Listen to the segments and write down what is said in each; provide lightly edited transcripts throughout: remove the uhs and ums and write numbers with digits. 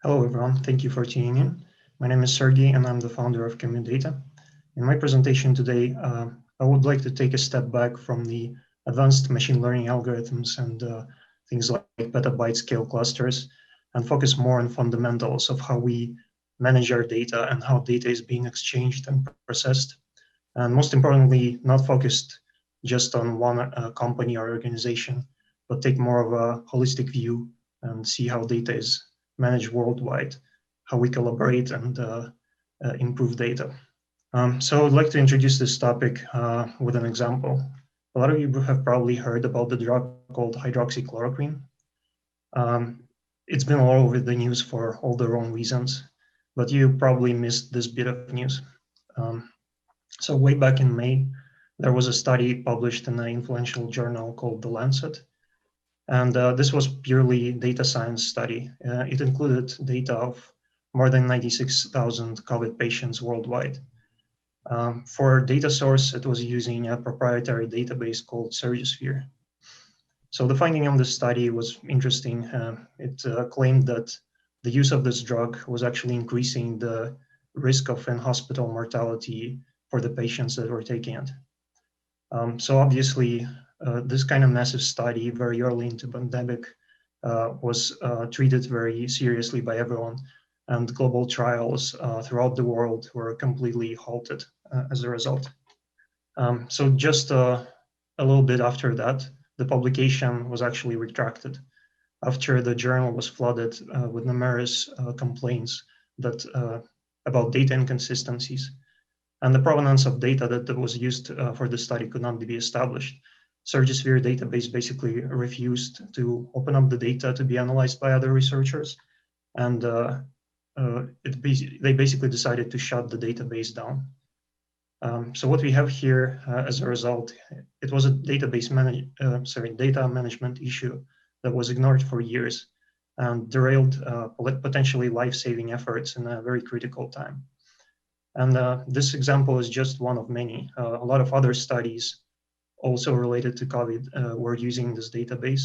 Hello, everyone. Thank you for tuning in. My name is Sergey, and I'm the founder of Commute Data. In my presentation today, I would like to take a step back from the advanced machine learning algorithms and things like petabyte scale clusters and focus more on fundamentals of how we manage our data and how data is being exchanged and processed. And most importantly, not focused just on one company or organization, but take more of a holistic view and see how data is managed worldwide, how we collaborate and improve data. So I'd like to introduce this topic with an example. A lot of you have probably heard about the drug called hydroxychloroquine. It's been all over the news for all the wrong reasons, but you probably missed this bit of news. So way back in May, there was a study published in an influential journal called The Lancet. And this was purely data science study. It included data of more than 96,000 COVID patients worldwide. For data source, it was using a proprietary database called Surgisphere. So the finding of this study was interesting. It claimed that the use of this drug was actually increasing the risk of in-hospital mortality for the patients that were taking it. So obviously, this kind of massive study very early into the pandemic was treated very seriously by everyone, and global trials throughout the world were completely halted as a result. So just a little bit after that, the publication was actually retracted after the journal was flooded with numerous complaints that about data inconsistencies. And the provenance of data that was used for the study could not be established. Surgisphere database basically refused to open up the data to be analyzed by other researchers, and they basically decided to shut the database down. So what we have here as a result, it was a data management issue that was ignored for years and derailed potentially life-saving efforts in a very critical time. And this example is just one of many. A lot of other studies also related to COVID were using this database,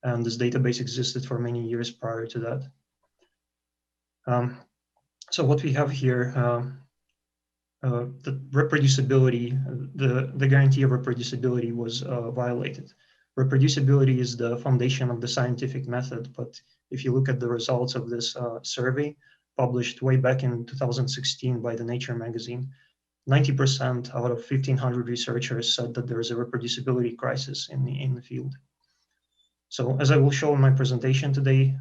and this database existed for many years prior to that. So what we have here, the reproducibility, the guarantee of reproducibility was violated. Reproducibility is the foundation of the scientific method, but if you look at the results of this survey, published way back in 2016 by the Nature magazine, 90% out of 1,500 researchers said that there is a reproducibility crisis in the field. So as I will show in my presentation today,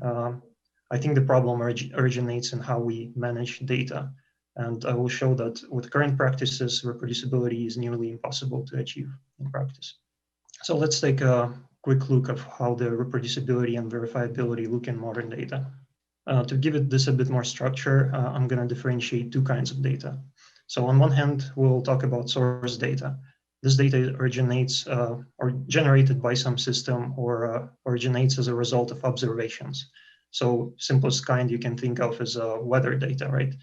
I think the problem originates in how we manage data. And I will show that with current practices, reproducibility is nearly impossible to achieve in practice. So let's take a quick look of how the reproducibility and verifiability look in modern data. To give this a bit more structure, I'm going to differentiate two kinds of data. So on one hand, we'll talk about source data. This data originates or generated by some system or originates as a result of observations. So simplest kind you can think of is weather data, right?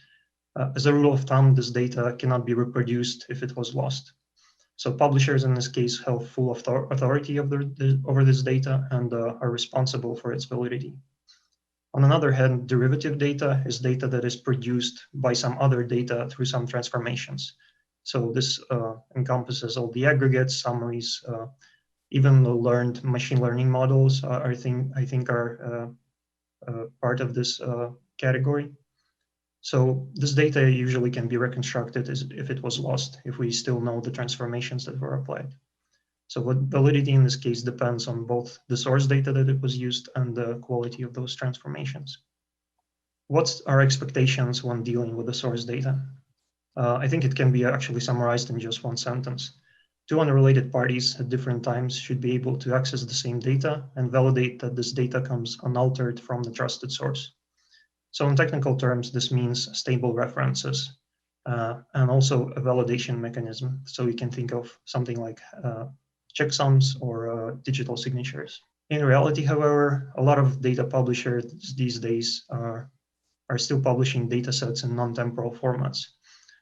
As a rule of thumb, this data cannot be reproduced if it was lost. So publishers in this case have full authority over this data and are responsible for its validity. On another hand, derivative data is data that is produced by some other data through some transformations. So this encompasses all the aggregates, summaries, even the learned machine learning models, I think are part of this category. So this data usually can be reconstructed as if it was lost, if we still know the transformations that were applied. So what validity in this case depends on both the source data that it was used and the quality of those transformations. What's our expectations when dealing with the source data? I think it can be actually summarized in just one sentence. Two unrelated parties at different times should be able to access the same data and validate that this data comes unaltered from the trusted source. So in technical terms, this means stable references and also a validation mechanism. So you can think of something like checksums or digital signatures. In reality, however, a lot of data publishers these days are still publishing datasets in non-temporal formats.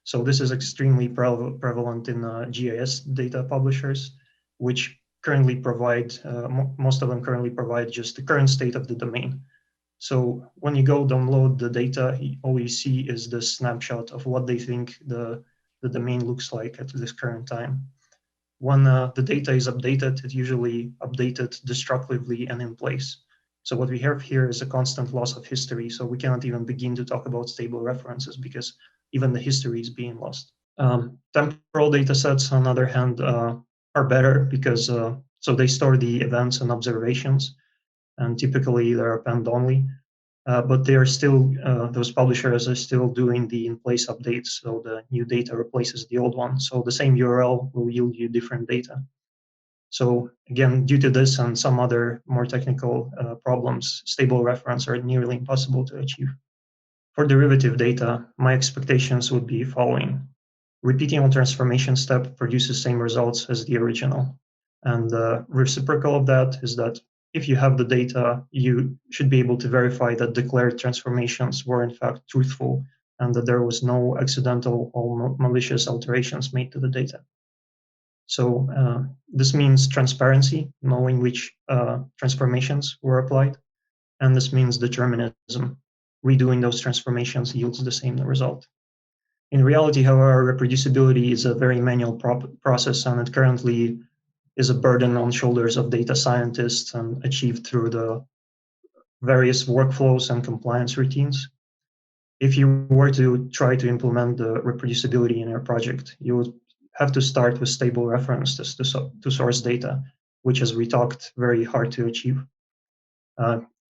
So this is extremely prevalent in GIS data publishers, which currently provide, most of them currently provide just the current state of the domain. So when you go download the data, all you see is the snapshot of what they think the domain looks like at this current time. When the data is updated, it usually updated destructively and in place. So what we have here is a constant loss of history. So we cannot even begin to talk about stable references because even the history is being lost. Temporal data sets, on the other hand, are better because so they store the events and observations, and typically they're append only. But they are still, those publishers are still doing the in-place updates. So the new data replaces the old one. So the same URL will yield you different data. So again, due to this and some other more technical problems, stable reference are nearly impossible to achieve. For derivative data, my expectations would be following. Repeating a transformation step produces same results as the original. And the reciprocal of that is that if you have the data, you should be able to verify that declared transformations were in fact truthful and that there was no accidental or malicious alterations made to the data. So this means transparency, knowing which transformations were applied. And this means determinism. Redoing those transformations yields the same result. In reality, however, reproducibility is a very manual process, and it currently is a burden on shoulders of data scientists and achieved through the various workflows and compliance routines. If you were to try to implement the reproducibility in your project, you would have to start with stable references to source data, which, as we talked, very hard to achieve.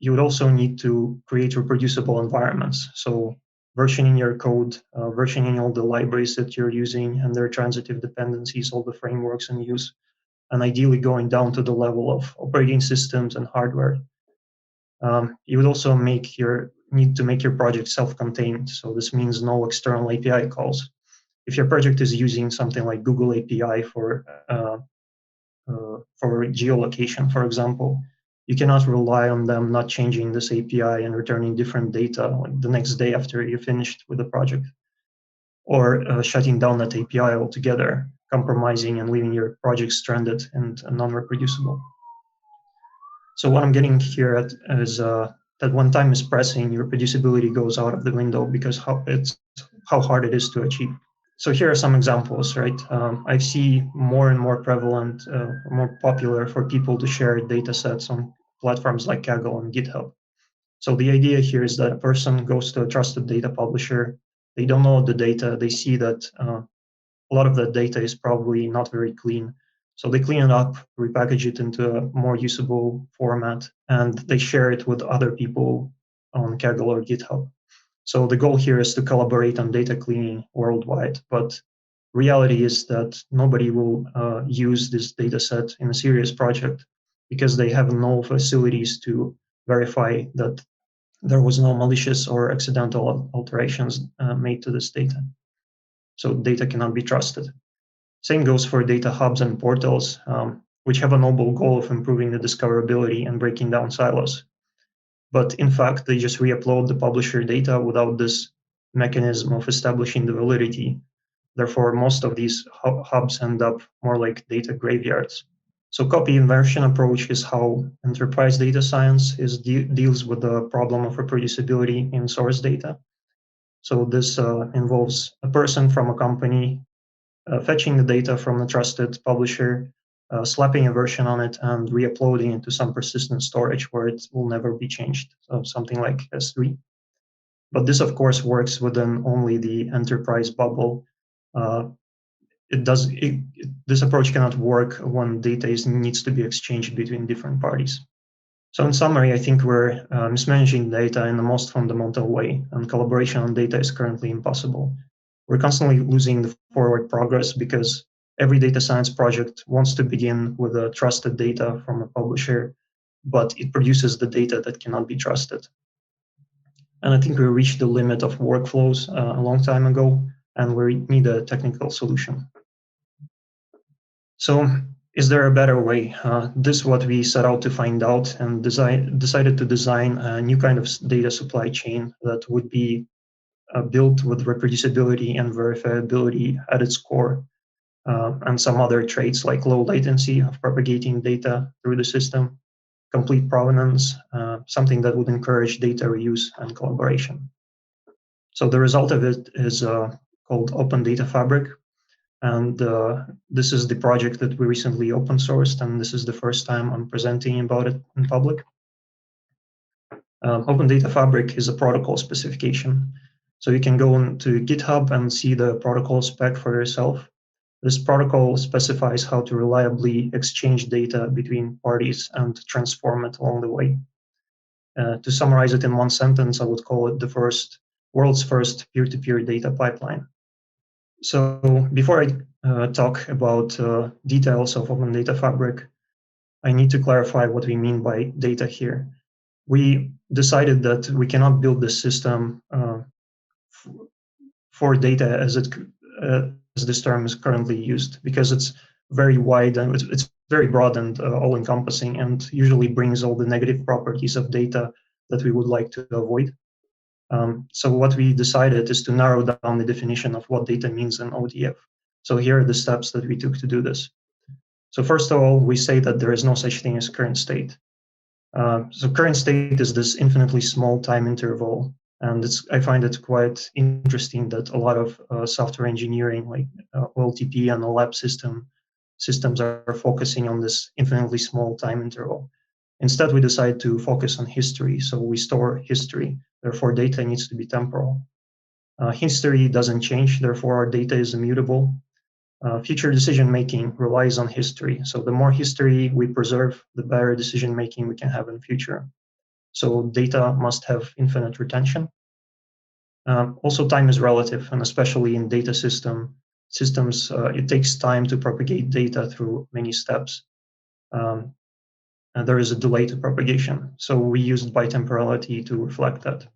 You would also need to create reproducible environments. So versioning your code, versioning all the libraries that you're using and their transitive dependencies, all the frameworks in use, and ideally going down to the level of operating systems and hardware. You would also need to make your project self-contained. So this means no external API calls. If your project is using something like Google API for geolocation, for example, you cannot rely on them not changing this API and returning different data like the next day after you finished with the project, or shutting down that API altogether, compromising and leaving your project stranded and non-reproducible. So what I'm getting here at is that when time is pressing, reproducibility goes out of the window because how hard it is to achieve. So here are some examples, right? I see more and more prevalent, more popular for people to share data sets on platforms like Kaggle and GitHub. So the idea here is that a person goes to a trusted data publisher, they download the data, they see that a lot of the data is probably not very clean. So they clean it up, repackage it into a more usable format, and they share it with other people on Kaggle or GitHub. So the goal here is to collaborate on data cleaning worldwide, but reality is that nobody will use this data set in a serious project because they have no facilities to verify that there was no malicious or accidental alterations made to this data. So data cannot be trusted. Same goes for data hubs and portals, which have a noble goal of improving the discoverability and breaking down silos. But in fact, they just re-upload the publisher data without this mechanism of establishing the validity. Therefore, most of these hubs end up more like data graveyards. So copy inversion approach is how enterprise data science deals with the problem of reproducibility in source data. So this involves a person from a company fetching the data from a trusted publisher, slapping a version on it, and re-uploading it to some persistent storage where it will never be changed, so something like S3. But this, of course, works within only the enterprise bubble. This approach cannot work when data needs to be exchanged between different parties. So in summary, I think we're mismanaging data in the most fundamental way, and collaboration on data is currently impossible. We're constantly losing the forward progress because every data science project wants to begin with a trusted data from a publisher, but it produces the data that cannot be trusted. And I think we reached the limit of workflows a long time ago, and we need a technical solution. So is there a better way? This is what we set out to find out and decided to design a new kind of data supply chain that would be built with reproducibility and verifiability at its core, and some other traits like low latency of propagating data through the system, complete provenance, something that would encourage data reuse and collaboration. So the result of it is called Open Data Fabric. And this is the project that we recently open sourced, and this is the first time I'm presenting about it in public. Open Data Fabric is a protocol specification. So you can go into GitHub and see the protocol spec for yourself. This protocol specifies how to reliably exchange data between parties and transform it along the way. To summarize it in one sentence, I would call it the world's first peer-to-peer data pipeline. So before I talk about details of Open Data Fabric, I need to clarify what we mean by data here. We decided that we cannot build this system for data as this term is currently used, because it's very wide and it's very broad and all-encompassing, and usually brings all the negative properties of data that we would like to avoid. So what we decided is to narrow down the definition of what data means in ODF. So here are the steps that we took to do this. So first of all, we say that there is no such thing as current state. So current state is this infinitely small time interval. And I find it quite interesting that a lot of software engineering, like OLTP and OLAP systems are focusing on this infinitely small time interval. Instead, we decide to focus on history. So we store history. Therefore, data needs to be temporal. History doesn't change. Therefore, our data is immutable. Future decision-making relies on history. So the more history we preserve, the better decision-making we can have in future. So data must have infinite retention. Also, time is relative, and especially in data systems, it takes time to propagate data through many steps. And there is a delay to propagation. So we used bitemporality to reflect that.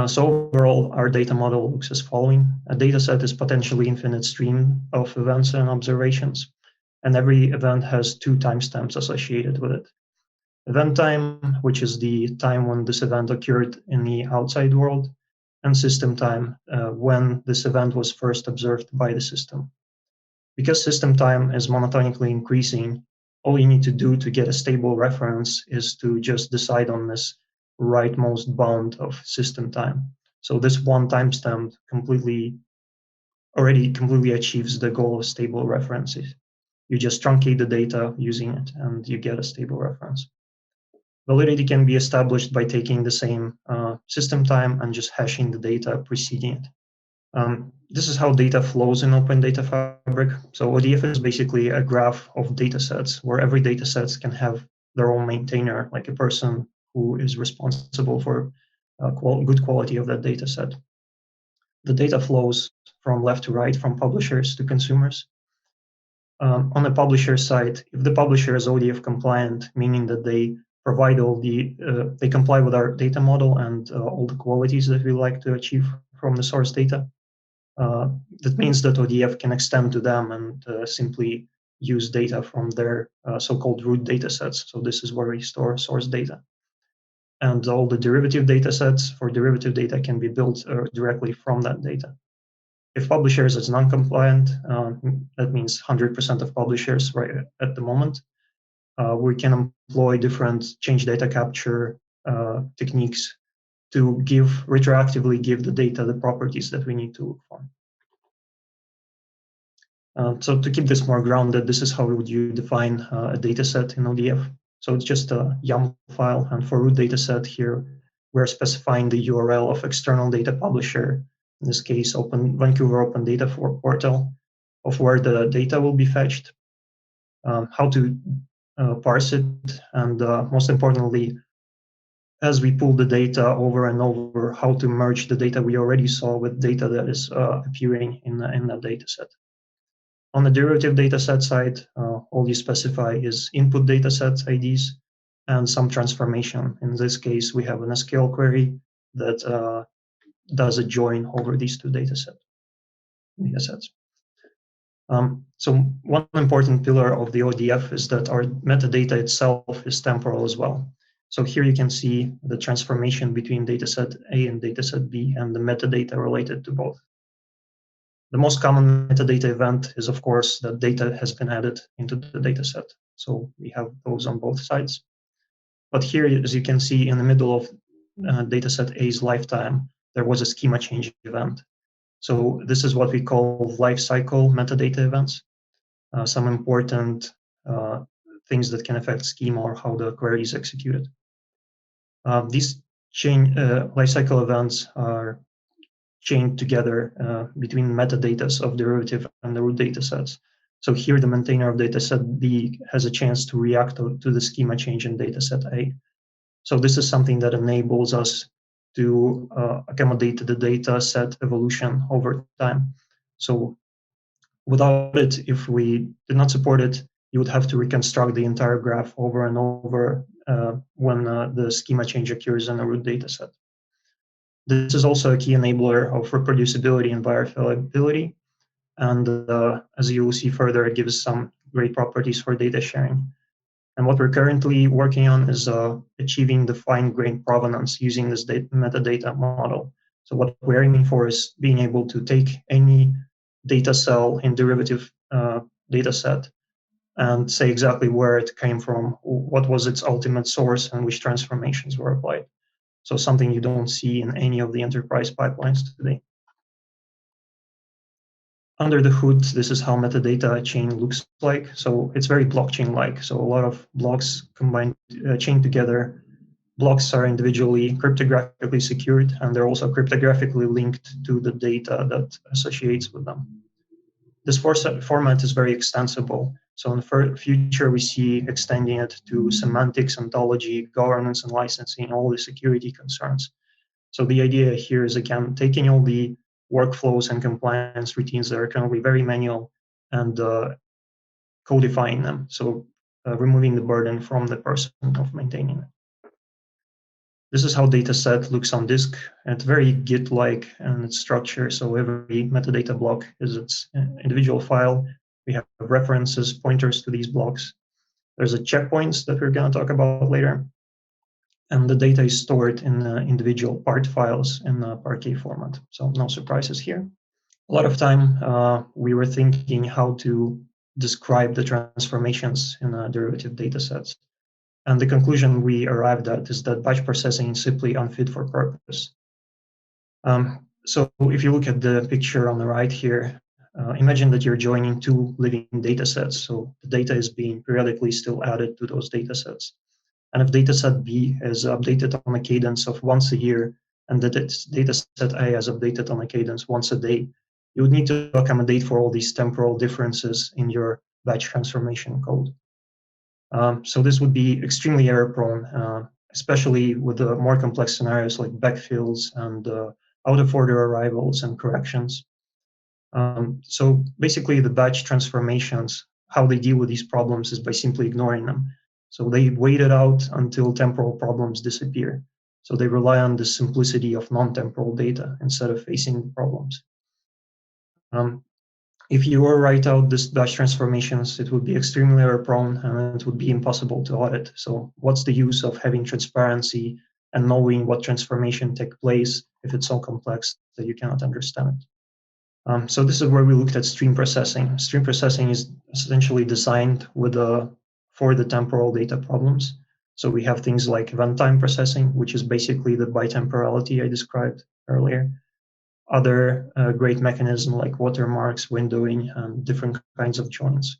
So overall, our data model looks as following. A dataset is potentially infinite stream of events and observations, and every event has two timestamps associated with it. Event time, which is the time when this event occurred in the outside world, and system time, when this event was first observed by the system. Because system time is monotonically increasing, all you need to do to get a stable reference is to just decide on this rightmost bound of system time. So this one timestamp already completely achieves the goal of stable references. You just truncate the data using it, and you get a stable reference. Validity can be established by taking the same system time and just hashing the data preceding it. This is how data flows in Open Data Fabric. So ODF is basically a graph of datasets where every dataset can have their own maintainer, like a person who is responsible for good quality of that dataset. The data flows from left to right, from publishers to consumers. On the publisher side, if the publisher is ODF compliant, meaning that they provide they comply with our data model and all the qualities that we like to achieve from the source data, that means that ODF can extend to them and simply use data from their so-called root datasets. So this is where we store source data. And all the derivative datasets for derivative data can be built directly from that data. If publishers is non-compliant, that means 100% of publishers right at the moment, we can employ different change data capture techniques to retroactively give the data the properties that we need to look for. So to keep this more grounded, this is how would you define a dataset in ODF. So it's just a YAML file, and for root dataset here, we're specifying the URL of external data publisher, in this case, Vancouver Open Data Portal, of where the data will be fetched, how to parse it, and most importantly, as we pull the data over and over, how to merge the data we already saw with data that is appearing in that dataset. On the derivative dataset side, all you specify is input dataset IDs and some transformation. In this case, we have an SQL query that does a join over these two datasets. So one important pillar of the ODF is that our metadata itself is temporal as well. So here you can see the transformation between dataset A and dataset B and the metadata related to both. The most common metadata event is, of course, that data has been added into the dataset. So we have those on both sides. But here, as you can see, in the middle of dataset A's lifetime, there was a schema change event. So this is what we call lifecycle metadata events, some important things that can affect schema or how the query is executed. These lifecycle events are chained together between metadata of derivative and the root datasets. So here the maintainer of dataset B has a chance to react to the schema change in dataset A. So this is something that enables us to accommodate the data set evolution over time. So without it, if we did not support it, you would have to reconstruct the entire graph over and over when the schema change occurs in a root dataset. This is also a key enabler of reproducibility and verifiability. And as you will see further, it gives some great properties for data sharing. And what we're currently working on is achieving the fine-grained provenance using this metadata model. So what we're aiming for is being able to take any data cell in derivative data set and say exactly where it came from, what was its ultimate source, and which transformations were applied. So something you don't see in any of the enterprise pipelines today. Under the hood, this is how metadata chain looks like. So it's very blockchain-like. So a lot of blocks combined, chained together. Blocks are individually cryptographically secured, and they're also cryptographically linked to the data that associates with them. This format is very extensible. So in the future, we see extending it to semantics, ontology, governance, and licensing, all the security concerns. So the idea here is, again, taking all the workflows and compliance routines that are currently very manual and codifying them. So removing the burden from the person of maintaining it. This is how dataset looks on disk. It's very Git-like in its structure. So every metadata block is its individual file. We have references, pointers to these blocks. There's a checkpoints that we're going to talk about later. And the data is stored in individual part files in Parquet format. So no surprises here. A lot of time we were thinking how to describe the transformations in derivative datasets. And the conclusion we arrived at is that batch processing is simply unfit for purpose. So if you look at the picture on the right here, imagine that you're joining two living datasets. So the data is being periodically still added to those datasets. And if dataset B is updated on a cadence of once a year, and that dataset A is updated on a cadence once a day, you would need to accommodate for all these temporal differences in your batch transformation code. So this would be extremely error-prone, especially with the more complex scenarios like backfills and out-of-order arrivals and corrections. So basically, the batch transformations, how they deal with these problems is by simply ignoring them. So they wait it out until temporal problems disappear. So they rely on the simplicity of non-temporal data instead of facing problems. If you were write out this batch transformations, it would be extremely error-prone and it would be impossible to audit. So what's the use of having transparency and knowing what transformation took place if it's so complex that you cannot understand it? So this is where we looked at stream processing. Stream processing is essentially designed for the temporal data problems. So we have things like event time processing, which is basically the bitemporality I described earlier. Other great mechanisms like watermarks, windowing, and different kinds of joins.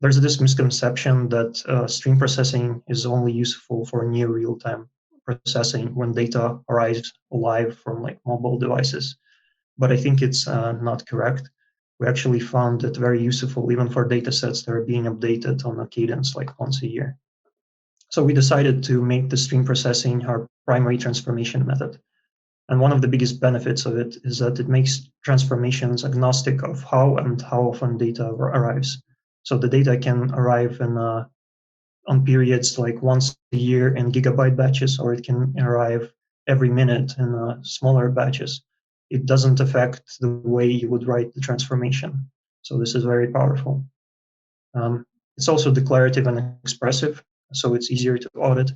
There's this misconception that stream processing is only useful for near real-time processing when data arrives live from like mobile devices. But I think it's not correct. We actually found it very useful even for data sets that are being updated on a cadence like once a year. So we decided to make the stream processing our primary transformation method. And one of the biggest benefits of it is that it makes transformations agnostic of how and how often data arrives. So the data can arrive on periods like once a year in gigabyte batches, or it can arrive every minute in smaller batches. It doesn't affect the way you would write the transformation. So this is very powerful. It's also declarative and expressive, so it's easier to audit,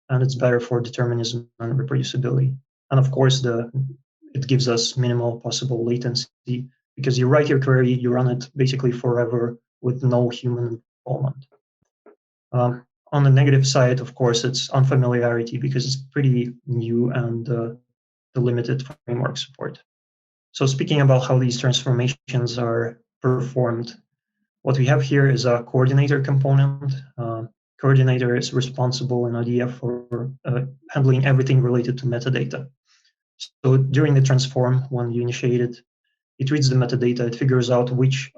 and it's better for determinism and reproducibility. And of course, it gives us minimal possible latency because you write your query, you run it basically forever with no human involvement. On the negative side, of course, it's unfamiliarity because it's pretty new and the limited framework support. So speaking about how these transformations are performed, what we have here is a coordinator component. Coordinator is responsible in ODF for handling everything related to metadata. So during the transform, when you initiate it, it reads the metadata, it figures out which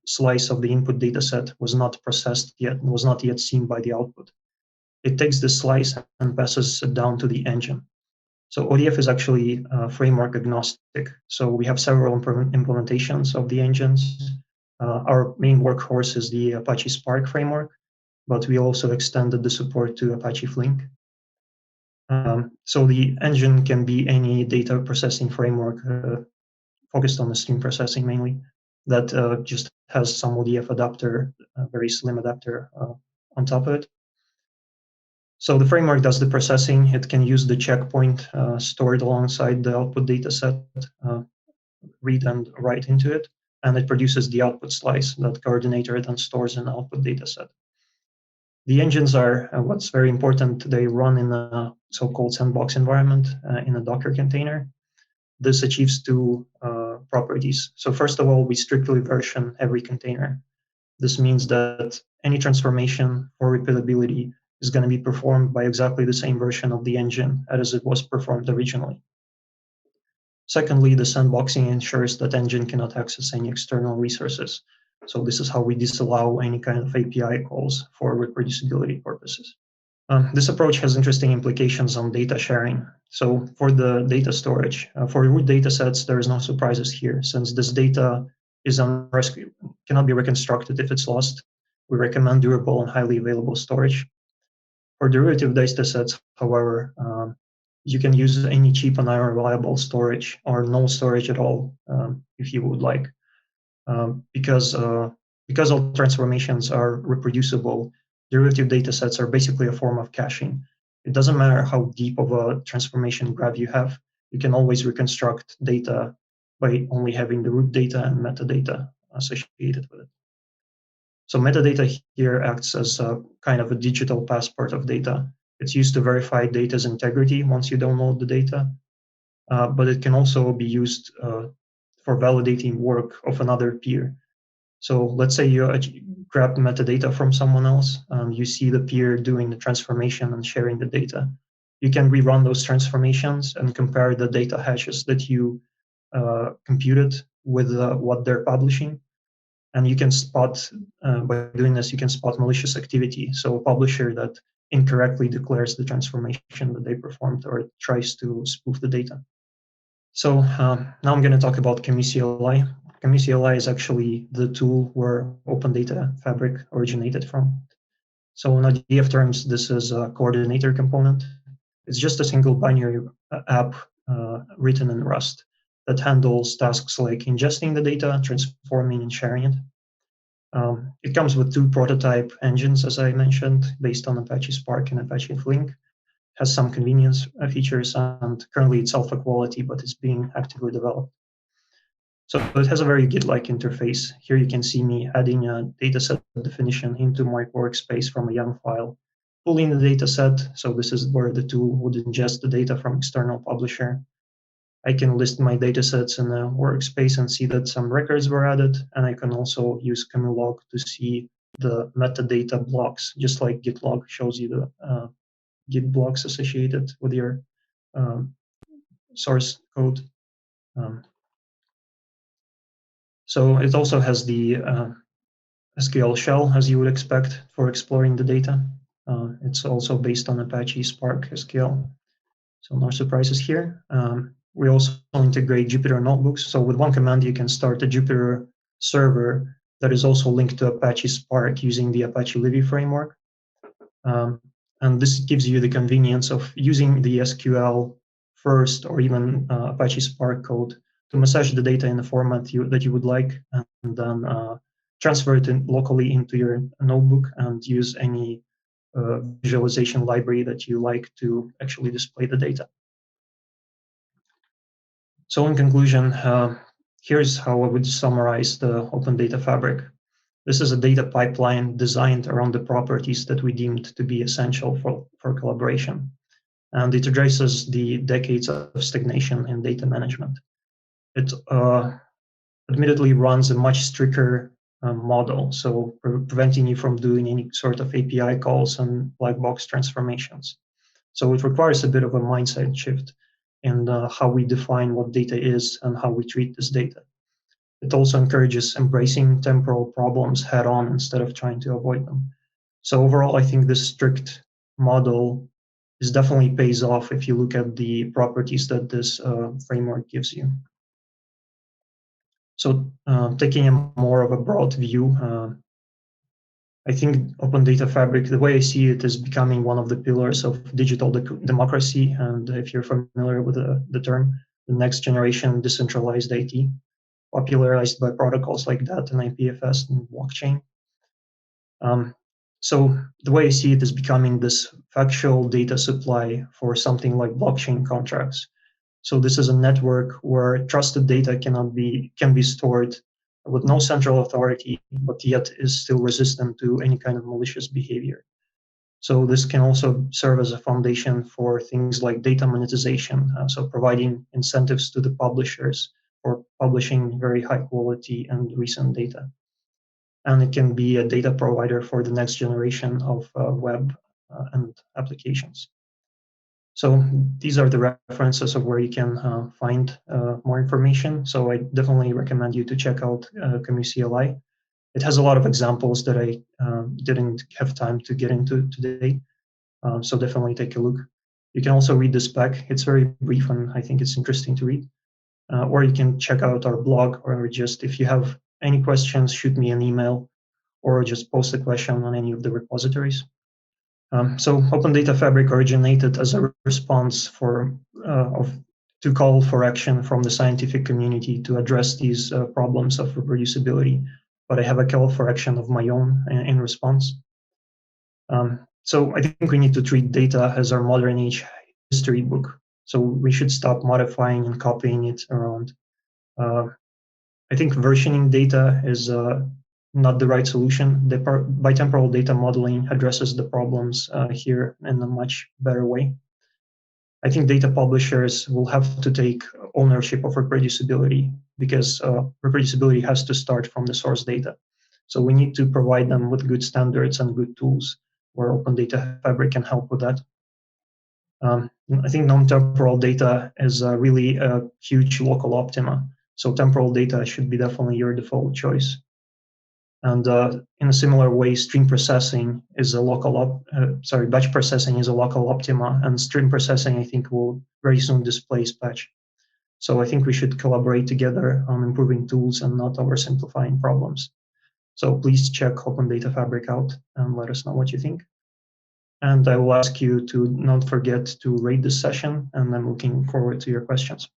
slice of the input data set was not processed yet, was not yet seen by the output. It takes this slice and passes it down to the engine. So ODF is actually framework agnostic. So we have several implementations of the engines. Our main workhorse is the Apache Spark framework, but we also extended the support to Apache Flink. So the engine can be any data processing framework focused on the stream processing mainly, that just has some ODF adapter, a very slim adapter on top of it. So the framework does the processing. It can use the checkpoint stored alongside the output data set, read and write into it, and it produces the output slice that coordinator then stores in the output data set. The engines are what's very important. They run in a so-called sandbox environment in a Docker container. This achieves two properties. So first of all, we strictly version every container. This means that any transformation for repeatability is going to be performed by exactly the same version of the engine as it was performed originally. Secondly, the sandboxing ensures that engine cannot access any external resources. So this is how we disallow any kind of API calls for reproducibility purposes. This approach has interesting implications on data sharing. So for the data storage, for root data sets, there is no surprises here. Since this data is cannot be reconstructed if it's lost, we recommend durable and highly available storage. For derivative data sets, however, you can use any cheap and unreliable storage or no storage at all if you would like. Because all transformations are reproducible, derivative data sets are basically a form of caching. It doesn't matter how deep of a transformation graph you have, you can always reconstruct data by only having the root data and metadata associated with it. So metadata here acts as a kind of a digital passport of data. It's used to verify data's integrity once you download the data, but it can also be used for validating work of another peer. So let's say you grab metadata from someone else, you see the peer doing the transformation and sharing the data. You can rerun those transformations and compare the data hashes that you computed with what they're publishing. And you can spot, by doing this, you can spot malicious activity. So a publisher that incorrectly declares the transformation that they performed or tries to spoof the data. So now I'm going to talk about CMU-CLI. CMU-CLI is actually the tool where Open Data Fabric originated from. So in ODF terms, this is a coordinator component. It's just a single binary app written in Rust that handles tasks like ingesting the data, transforming, and sharing it. It comes with two prototype engines, as I mentioned, based on Apache Spark and Apache Flink. Has some convenience features, and currently it's alpha quality, but it's being actively developed. So it has a very Git-like interface. Here you can see me adding a dataset definition into my workspace from a YAML file, pulling the dataset. So this is where the tool would ingest the data from external publisher. I can list my datasets in the workspace and see that some records were added, and I can also use CMU-log to see the metadata blocks, just like Git-log shows you the Git blocks associated with your source code. So it also has the SQL shell, as you would expect, for exploring the data. It's also based on Apache Spark SQL, so no surprises here. We also integrate Jupyter notebooks. So with one command, you can start a Jupyter server that is also linked to Apache Spark using the Apache Livy framework. And this gives you the convenience of using the SQL first or even Apache Spark code to massage the data in the format that you would like, and then transfer it locally into your notebook and use any visualization library that you like to actually display the data. So in conclusion, here's how I would summarize the Open Data Fabric. This is a data pipeline designed around the properties that we deemed to be essential for collaboration. And it addresses the decades of stagnation in data management. It admittedly runs a much stricter model, so preventing you from doing any sort of API calls and black box transformations. So it requires a bit of a mindset shift in how we define what data is and how we treat this data. It also encourages embracing temporal problems head on instead of trying to avoid them. So overall, I think this strict model is definitely pays off if you look at the properties that this framework gives you. So taking a more of a broad view, I think Open Data Fabric, the way I see it, is becoming one of the pillars of digital democracy. And if you're familiar with the term, the next generation decentralized IT, popularized by protocols like that and IPFS and blockchain. So the way I see it is becoming this factual data supply for something like blockchain contracts. So this is a network where trusted data can be stored with no central authority, but yet is still resistant to any kind of malicious behavior. So this can also serve as a foundation for things like data monetization, so providing incentives to the publishers for publishing very high quality and recent data. And it can be a data provider for the next generation of web and applications. So these are the references of where you can find more information. So I definitely recommend you to check out CommuCLI. It has a lot of examples that I didn't have time to get into today. So definitely take a look. You can also read the spec. It's very brief and I think it's interesting to read. Or you can check out our blog, or just if you have any questions, shoot me an email or just post a question on any of the repositories. So Open Data Fabric originated as a response to call for action from the scientific community to address these problems of reproducibility, but I have a call for action of my own in response. So I think we need to treat data as our modern age history book. So we should stop modifying and copying it around. I think versioning data is not the right solution. The bitemporal data modeling addresses the problems here in a much better way. I think data publishers will have to take ownership of reproducibility, because reproducibility has to start from the source data. So we need to provide them with good standards and good tools, where Open Data Fabric can help with that. I think non-temporal data is really a huge local optima. So temporal data should be definitely your default choice. And in a similar way, stream processing is a batch processing is a local optima, and stream processing, I think, will very soon displace batch. So I think we should collaborate together on improving tools and not oversimplifying problems. So please check Open Data Fabric out and let us know what you think. And I will ask you to not forget to rate this session, and I'm looking forward to your questions.